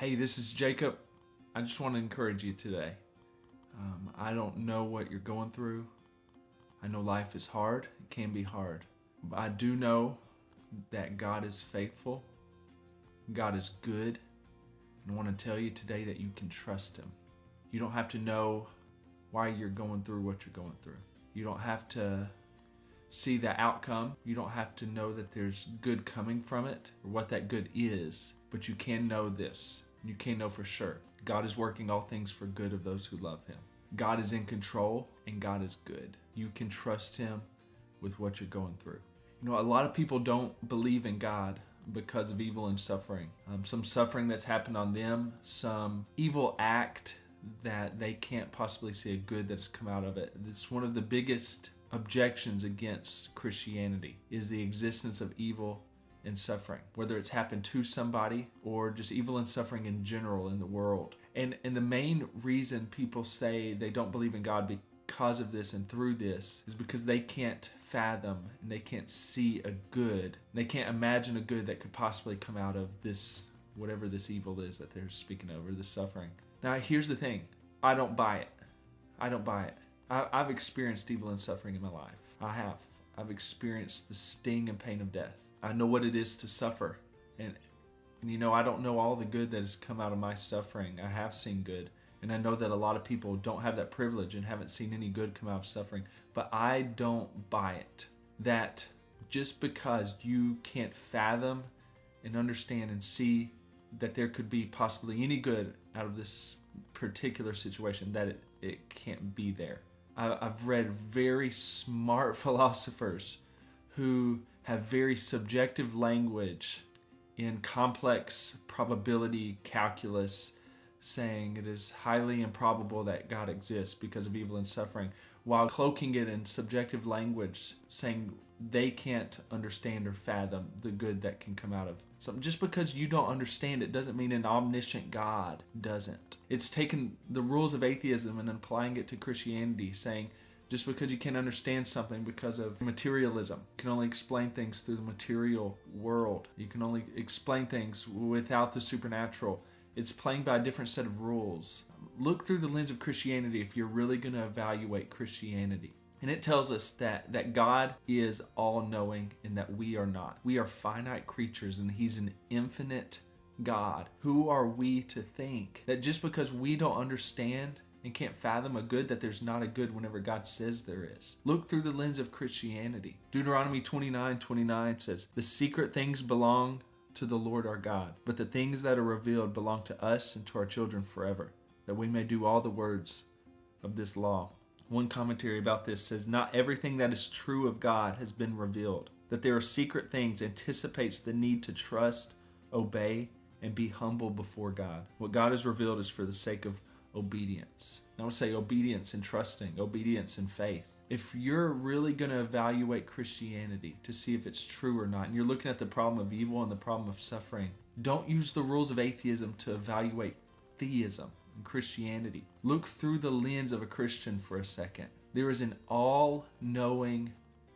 Hey, this is Jacob. I just want to encourage you today. I don't know what you're going through. I know life is hard. It can be hard. But I do know that God is faithful. God is good. And I want to tell you today that you can trust Him. You don't have to know why you're going through what you're going through. You don't have to see the outcome. You don't have to know that there's good coming from it or what that good is. But you can know this. You can know for sure. God is working all things for good of those who love Him. God is in control and God is good. You can trust Him with what you're going through. You know, a lot of people don't believe in God because of evil and suffering. Some suffering that's happened on them, some evil act that they can't possibly see a good that has come out of it. It's one of the biggest objections against Christianity is the existence of evil and suffering, whether it's happened to somebody or just evil and suffering in general in the world. And the main reason people say they don't believe in God because of this and through this is because they can't fathom and they can't see a good. They can't imagine a good that could possibly come out of this, whatever this evil is that they're speaking of, or this suffering. Now, here's the thing. I don't buy it. I don't buy it. I've experienced evil and suffering in my life. I have. I've experienced the sting and pain of death. I know what it is to suffer. And you know, I don't know all the good that has come out of my suffering. I have seen good. And I know that a lot of people don't have that privilege and haven't seen any good come out of suffering. But I don't buy it. That just because you can't fathom and understand and see that there could be possibly any good out of this particular situation, that it can't be there. I've read very smart philosophers who have very subjective language in complex probability calculus saying it is highly improbable that God exists because of evil and suffering, while cloaking it in subjective language saying they can't understand or fathom the good that can come out of something. Just because you don't understand it doesn't mean an omniscient God doesn't. It's taken the rules of atheism and applying it to Christianity, saying just because you can't understand something because of materialism, you can only explain things through the material world. You can only explain things without the supernatural. It's playing by a different set of rules. Look through the lens of Christianity if you're really going to evaluate Christianity. And it tells us that God is all-knowing and that we are not. We are finite creatures and He's an infinite God. Who are we to think that just because we don't understand and can't fathom a good, that there's not a good whenever God says there is? Look through the lens of Christianity. Deuteronomy 29:29 says, "The secret things belong to the Lord our God, but the things that are revealed belong to us and to our children forever, that we may do all the words of this law." One commentary about this says, "Not everything that is true of God has been revealed. That there are secret things anticipates the need to trust, obey, and be humble before God. What God has revealed is for the sake of obedience." I would say obedience and trusting, obedience and faith. If you're really going to evaluate Christianity to see if it's true or not, and you're looking at the problem of evil and the problem of suffering, don't use the rules of atheism to evaluate theism and Christianity. Look through the lens of a Christian for a second. There is an all-knowing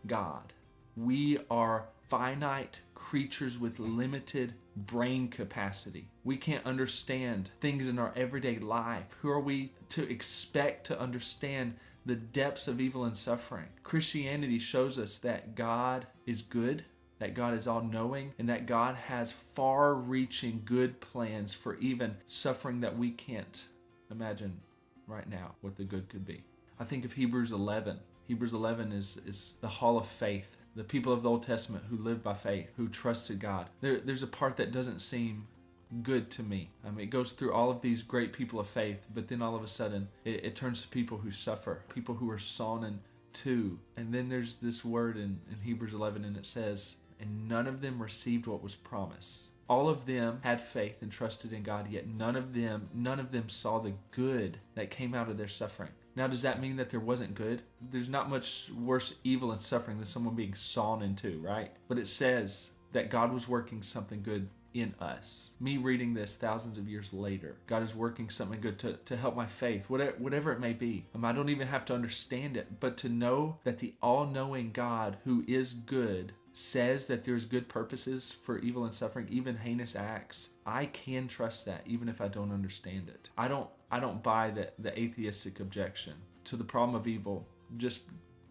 God. We are finite creatures with limited brain capacity. We can't understand things in our everyday life. Who are we to expect to understand the depths of evil and suffering? Christianity shows us that God is good, that God is all-knowing, and that God has far-reaching good plans for even suffering that we can't imagine right now what the good could be. I think of Hebrews 11. Hebrews 11 is the hall of faith. The people of the Old Testament who lived by faith, who trusted God. There's a part that doesn't seem good to me. I mean, it goes through all of these great people of faith, but then all of a sudden it turns to people who suffer, people who are sawn in two. And then there's this word in Hebrews 11, and it says, "And none of them received what was promised." All of them had faith and trusted in God, yet none of them saw the good that came out of their suffering. Now, does that mean that there wasn't good? There's not much worse evil and suffering than someone being sawn in two, right? But it says that God was working something good in us. Me reading this thousands of years later, God is working something good to help my faith, whatever it may be. I don't even have to understand it, but to know that the all-knowing God who is good says that there's good purposes for evil and suffering, even heinous acts, I can trust that even if I don't understand it. I don't buy the atheistic objection to the problem of evil just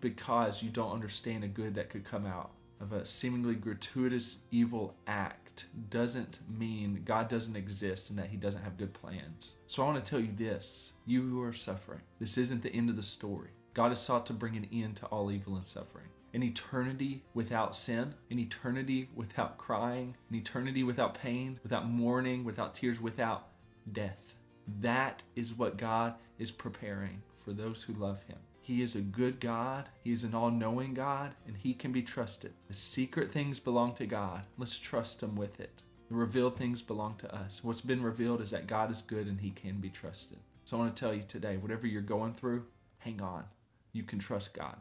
because you don't understand a good that could come out of a seemingly gratuitous evil act doesn't mean God doesn't exist and that he doesn't have good plans. So I want to tell you this, you who are suffering, this isn't the end of the story. God has sought to bring an end to all evil and suffering. An eternity without sin, an eternity without crying, an eternity without pain, without mourning, without tears, without death. That is what God is preparing for those who love him. He is a good God. He is an all-knowing God, and he can be trusted. The secret things belong to God. Let's trust him with it. The revealed things belong to us. What's been revealed is that God is good and he can be trusted. So I want to tell you today, whatever you're going through, hang on. You can trust God.